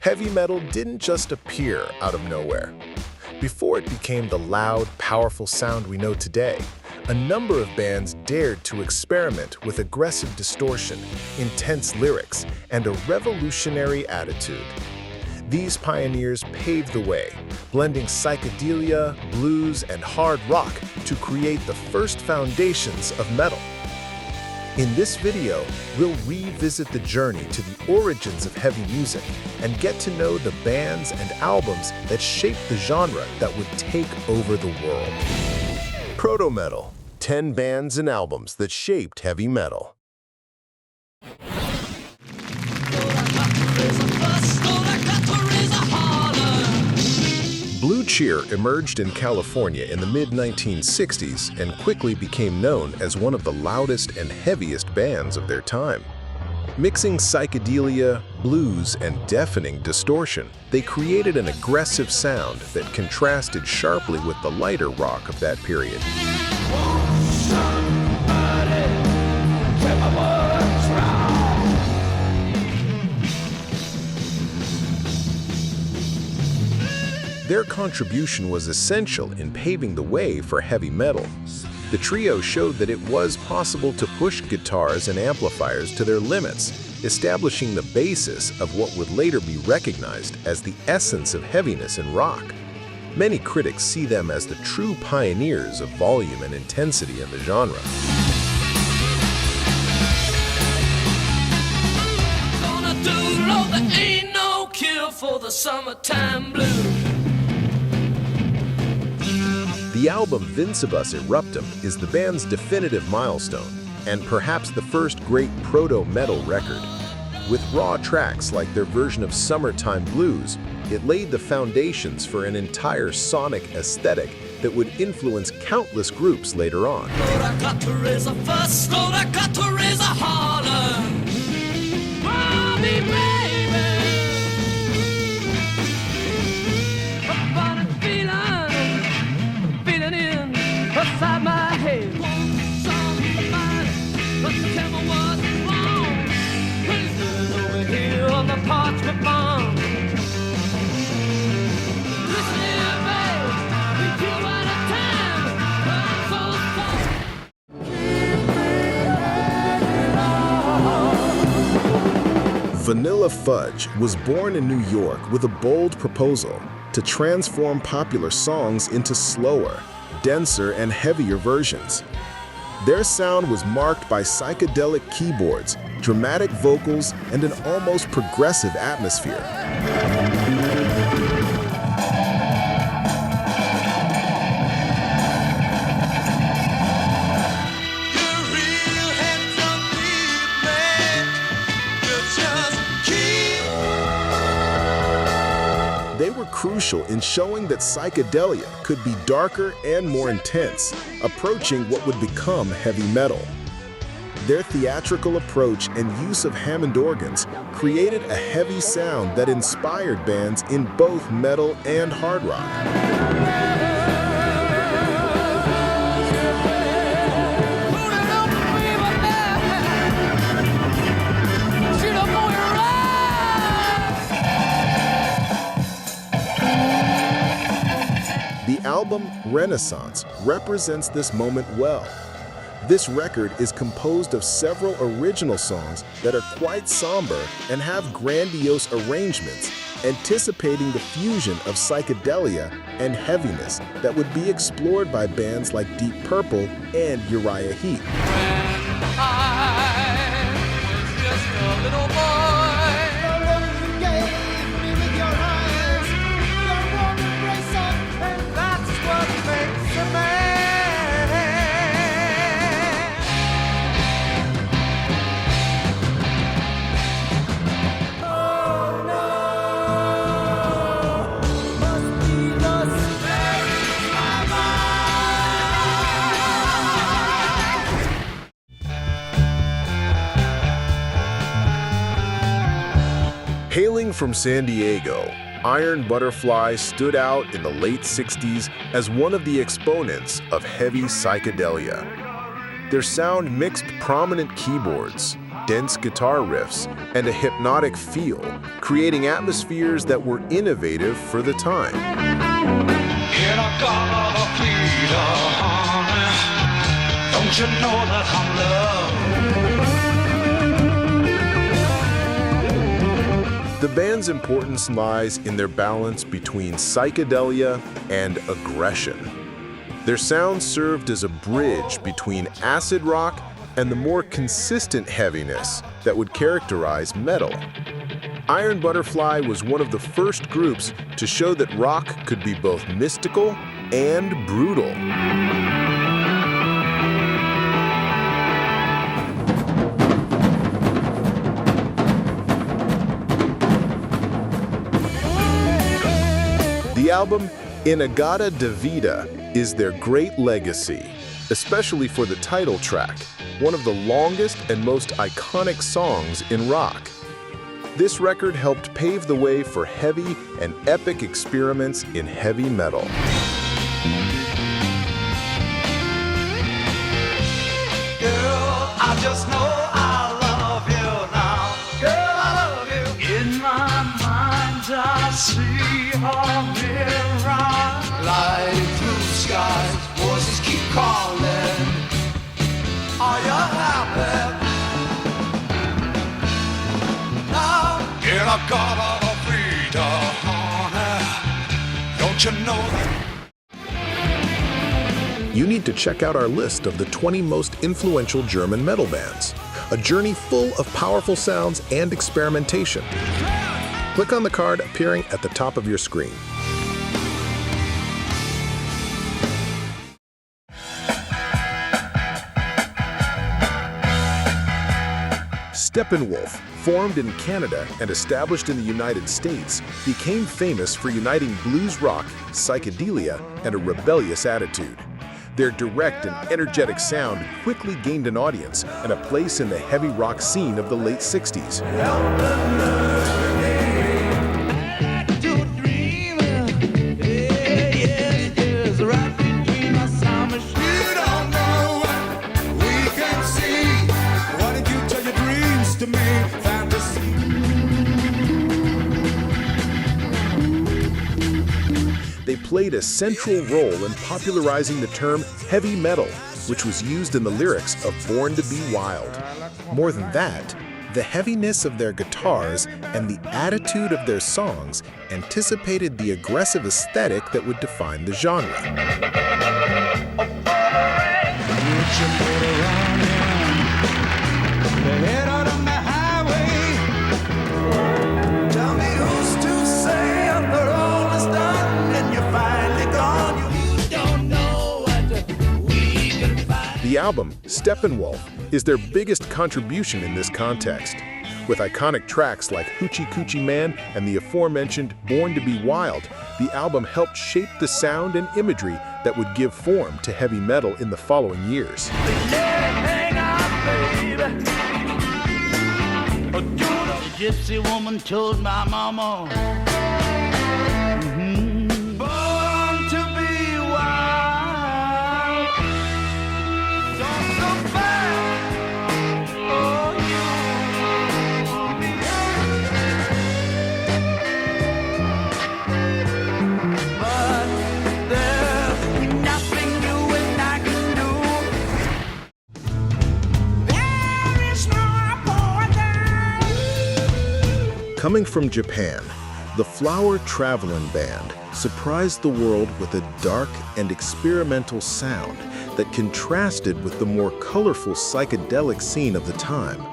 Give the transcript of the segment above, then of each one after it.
Heavy metal didn't just appear out of nowhere. Before it became the loud, powerful sound we know today, a number of bands dared to experiment with aggressive distortion, intense lyrics, and a revolutionary attitude. These pioneers paved the way, blending psychedelia, blues, and hard rock to create the first foundations of metal. In this video, we'll revisit the journey to the origins of heavy music and get to know the bands and albums that shaped the genre that would take over the world. Proto-Metal, 10 bands and albums that shaped heavy metal. Blue Cheer emerged in California in the mid-1960s and quickly became known as one of the loudest and heaviest bands of their time. Mixing psychedelia, blues, and deafening distortion, they created an aggressive sound that contrasted sharply with the lighter rock of that period. Their contribution was essential in paving the way for heavy metal. The trio showed that it was possible to push guitars and amplifiers to their limits, establishing the basis of what would later be recognized as the essence of heaviness in rock. Many critics see them as the true pioneers of volume and intensity in the genre. Gonna do low, there ain't no cure for the summertime blues. The album Vincebus Eruptum is the band's definitive milestone, and perhaps the first great proto-metal record. With raw tracks like their version of Summertime Blues, it laid the foundations for an entire sonic aesthetic that would influence countless groups later on. Lord, I got to raise a fuss, Lord, I got to raise a holler. Mommy, baby, a funny feeling in inside my head. Somebody, but tell me what's wrong. Places over here on the parchment bomb. Listen here, babe, we kill out of time. I'm so sorry. Vanilla Fudge was born in New York with a bold proposal to transform popular songs into slower, denser, and heavier versions. Their sound was marked by psychedelic keyboards, dramatic vocals, and an almost progressive atmosphere. They were crucial in showing that psychedelia could be darker and more intense, approaching what would become heavy metal. Their theatrical approach and use of Hammond organs created a heavy sound that inspired bands in both metal and hard rock. The album Renaissance represents this moment well. This record is composed of several original songs that are quite somber and have grandiose arrangements, anticipating the fusion of psychedelia and heaviness that would be explored by bands like Deep Purple and Uriah Heep. Hailing from San Diego, Iron Butterfly stood out in the late 60s as one of the exponents of heavy psychedelia. Their sound mixed prominent keyboards, dense guitar riffs and a hypnotic feel, creating atmospheres that were innovative for the time. Don't you know that I'm loved? The band's importance lies in their balance between psychedelia and aggression. Their sound served as a bridge between acid rock and the more consistent heaviness that would characterize metal. Iron Butterfly was one of the first groups to show that rock could be both mystical and brutal. The album In-A-Gadda Da Vida is their great legacy, especially for the title track, one of the longest and most iconic songs in rock. This record helped pave the way for heavy and epic experiments in heavy metal. Girl, I just know I love you now. Girl, I love you. In my mind I see a mirror. Light blue skies, voices keep calling. Are you happy? Now, in a Gadda Da Vida, honey. Don't you know that? You need to check out our list of the 20 most influential German metal bands, a journey full of powerful sounds and experimentation. Click on the card appearing at the top of your screen. Steppenwolf, formed in Canada and established in the United States, became famous for uniting blues rock, psychedelia, and a rebellious attitude. Their direct and energetic sound quickly gained an audience and a place in the heavy rock scene of the late 60s. They played a central role in popularizing the term heavy metal, which was used in the lyrics of Born to Be Wild. More than that, the heaviness of their guitars and the attitude of their songs anticipated the aggressive aesthetic that would define the genre. The album, Steppenwolf, is their biggest contribution in this context. With iconic tracks like Hoochie Coochie Man and the aforementioned Born to Be Wild, the album helped shape the sound and imagery that would give form to heavy metal in the following years. The gypsy woman told my mama, born to be wild. Don't look back, oh, you'll be but there's nothing you and I can do. There is no border. Coming from Japan, the Flower Travellin Band surprised the world with a dark and experimental sound that contrasted with the more colorful psychedelic scene of the time.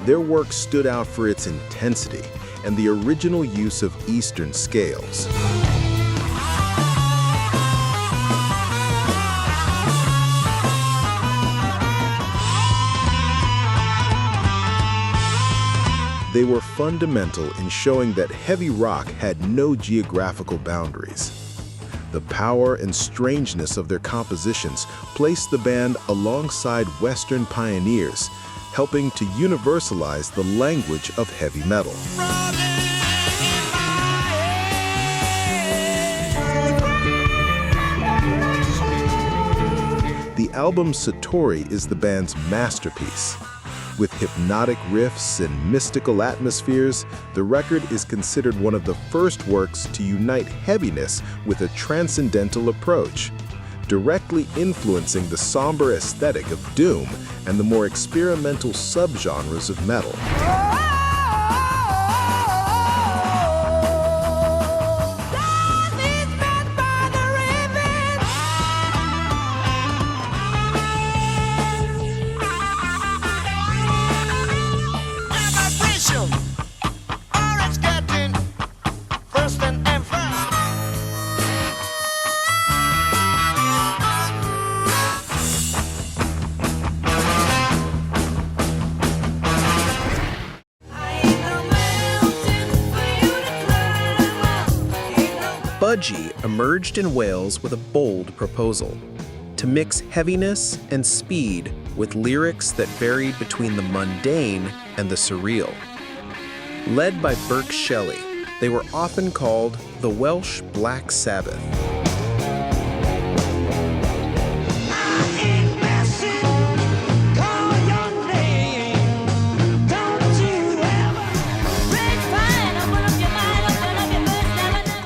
Their work stood out for its intensity and the original use of Eastern scales. They were fundamental in showing that heavy rock had no geographical boundaries. The power and strangeness of their compositions placed the band alongside Western pioneers, helping to universalize the language of heavy metal. The album Satori is the band's masterpiece. With hypnotic riffs and mystical atmospheres, the record is considered one of the first works to unite heaviness with a transcendental approach, directly influencing the somber aesthetic of doom and the more experimental subgenres of metal. Budgie emerged in Wales with a bold proposal: to mix heaviness and speed with lyrics that varied between the mundane and the surreal. Led by Burke Shelley, they were often called the Welsh Black Sabbath.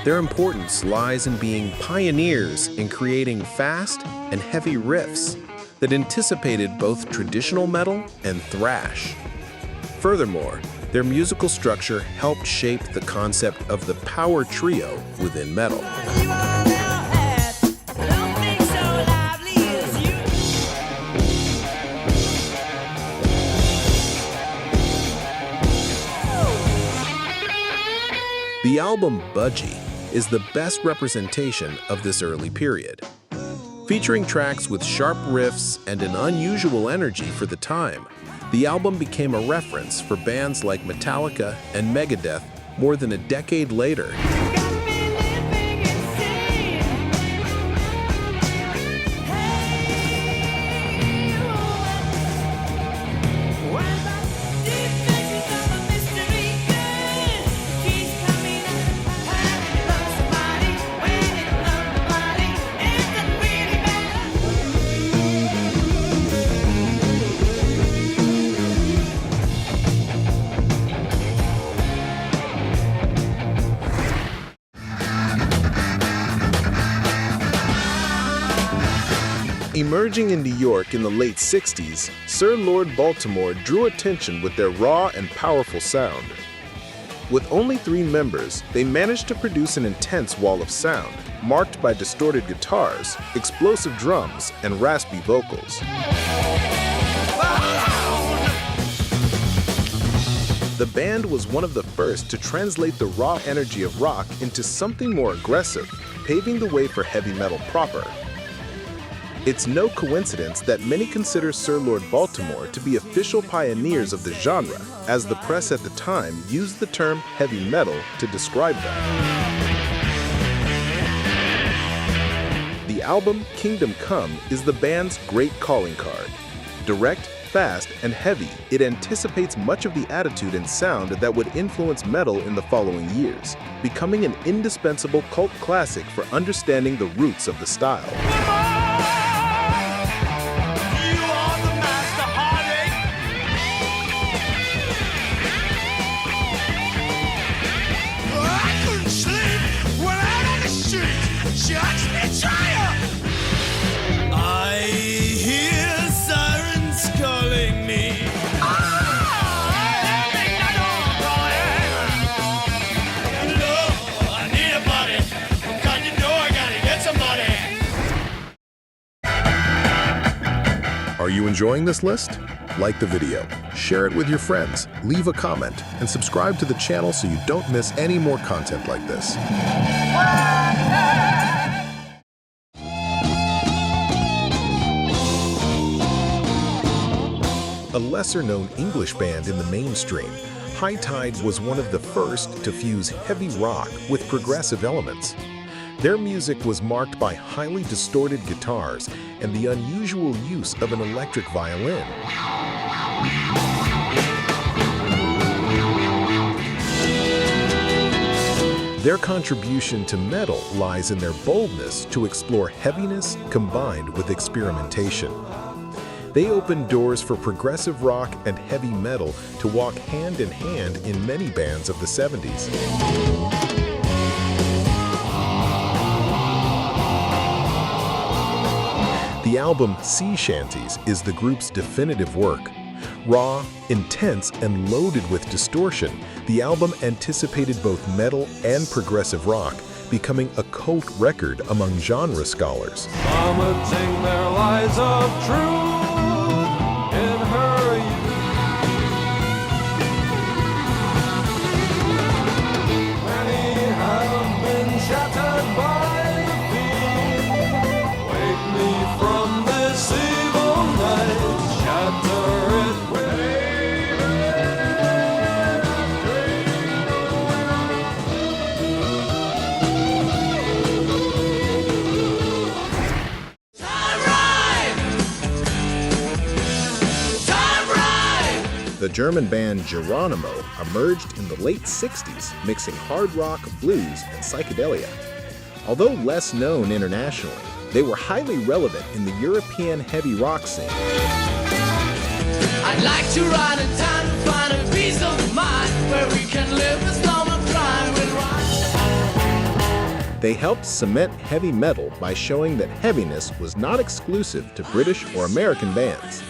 Their importance lies in being pioneers in creating fast and heavy riffs that anticipated both traditional metal and thrash. Furthermore, their musical structure helped shape the concept of the power trio within metal. The album Budgie is the best representation of this early period. Featuring tracks with sharp riffs and an unusual energy for the time, the album became a reference for bands like Metallica and Megadeth more than a decade later. Emerging in New York in the late 60s, Sir Lord Baltimore drew attention with their raw and powerful sound. With only 3 members, they managed to produce an intense wall of sound, marked by distorted guitars, explosive drums, and raspy vocals. The band was one of the first to translate the raw energy of rock into something more aggressive, paving the way for heavy metal proper. It's no coincidence that many consider Sir Lord Baltimore to be official pioneers of the genre, as the press at the time used the term heavy metal to describe them. The album Kingdom Come is the band's great calling card. Direct, fast, and heavy, it anticipates much of the attitude and sound that would influence metal in the following years, becoming an indispensable cult classic for understanding the roots of the style. Are you enjoying this list? Like the video, share it with your friends, leave a comment, and subscribe to the channel so you don't miss any more content like this. A lesser-known English band in the mainstream, High Tide was one of the first to fuse heavy rock with progressive elements. Their music was marked by highly distorted guitars and the unusual use of an electric violin. Their contribution to metal lies in their boldness to explore heaviness combined with experimentation. They opened doors for progressive rock and heavy metal to walk hand in hand in many bands of the 70s. The album Sea Shanties is the group's definitive work. Raw, intense, and loaded with distortion, the album anticipated both metal and progressive rock, becoming a cult record among genre scholars. Vomiting their lies of truth in her youth. Many have been shattered by the fiend. Wake me from this evil night, shatter it with The German band JERONIMO emerged in the late 60s, mixing hard rock, blues, and psychedelia. Although less known internationally, they were highly relevant in the European heavy rock scene. I'd like to ride in time to find a peace of mind where we can live as long as crime with right. They helped cement heavy metal by showing that heaviness was not exclusive to British or American bands.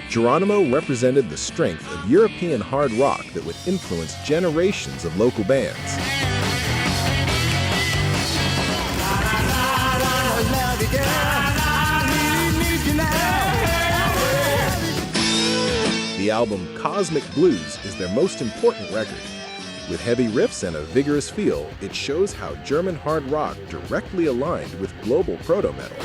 JERONIMO represented the strength of European hard rock that would influence generations of local bands. The album Cosmic Blues is their most important record. With heavy riffs and a vigorous feel, it shows how German hard rock directly aligned with global proto-metal.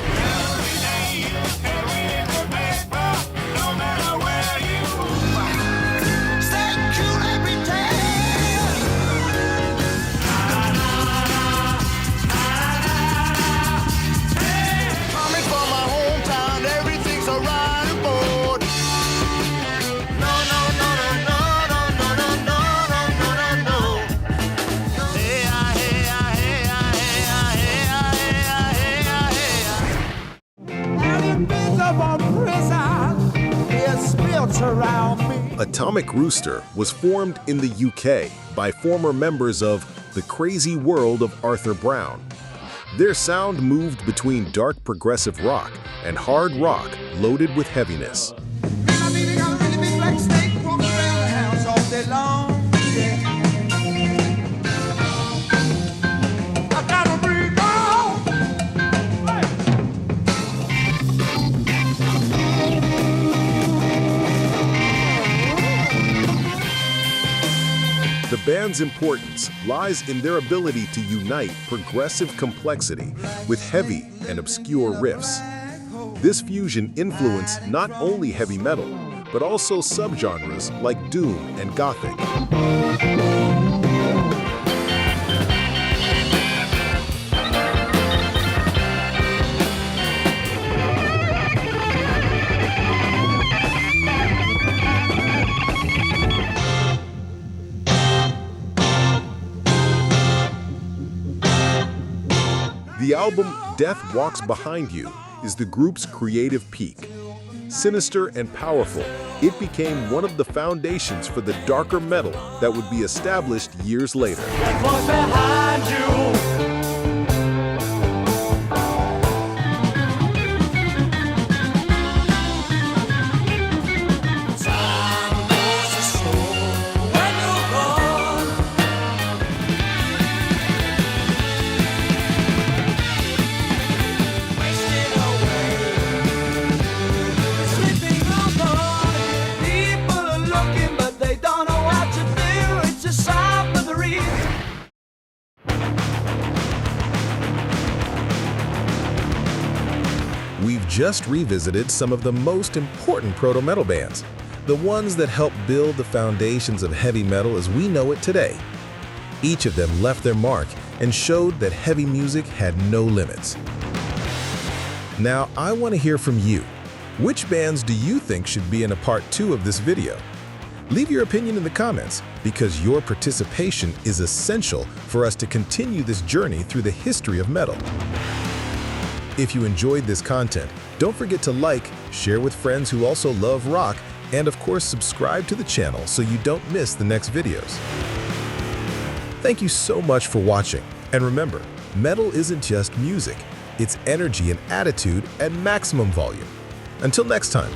Atomic Rooster was formed in the UK by former members of The Crazy World of Arthur Brown. Their sound moved between dark progressive rock and hard rock loaded with heaviness. The band's importance lies in their ability to unite progressive complexity with heavy and obscure riffs. This fusion influenced not only heavy metal, but also subgenres like doom and gothic. The album Death Walks Behind You is the group's creative peak. Sinister and powerful, it became one of the foundations for the darker metal that would be established years later. Death walks behind you. We've just revisited some of the most important proto-metal bands, the ones that helped build the foundations of heavy metal as we know it today. Each of them left their mark and showed that heavy music had no limits. Now, I want to hear from you. Which bands do you think should be in a part 2 of this video? Leave your opinion in the comments, because your participation is essential for us to continue this journey through the history of metal. If you enjoyed this content, Don't forget to like, share with friends who also love rock, and of course subscribe to the channel so you don't miss the next videos. Thank you so much for watching, and remember, metal isn't just music, it's energy and attitude at maximum volume. Until next time.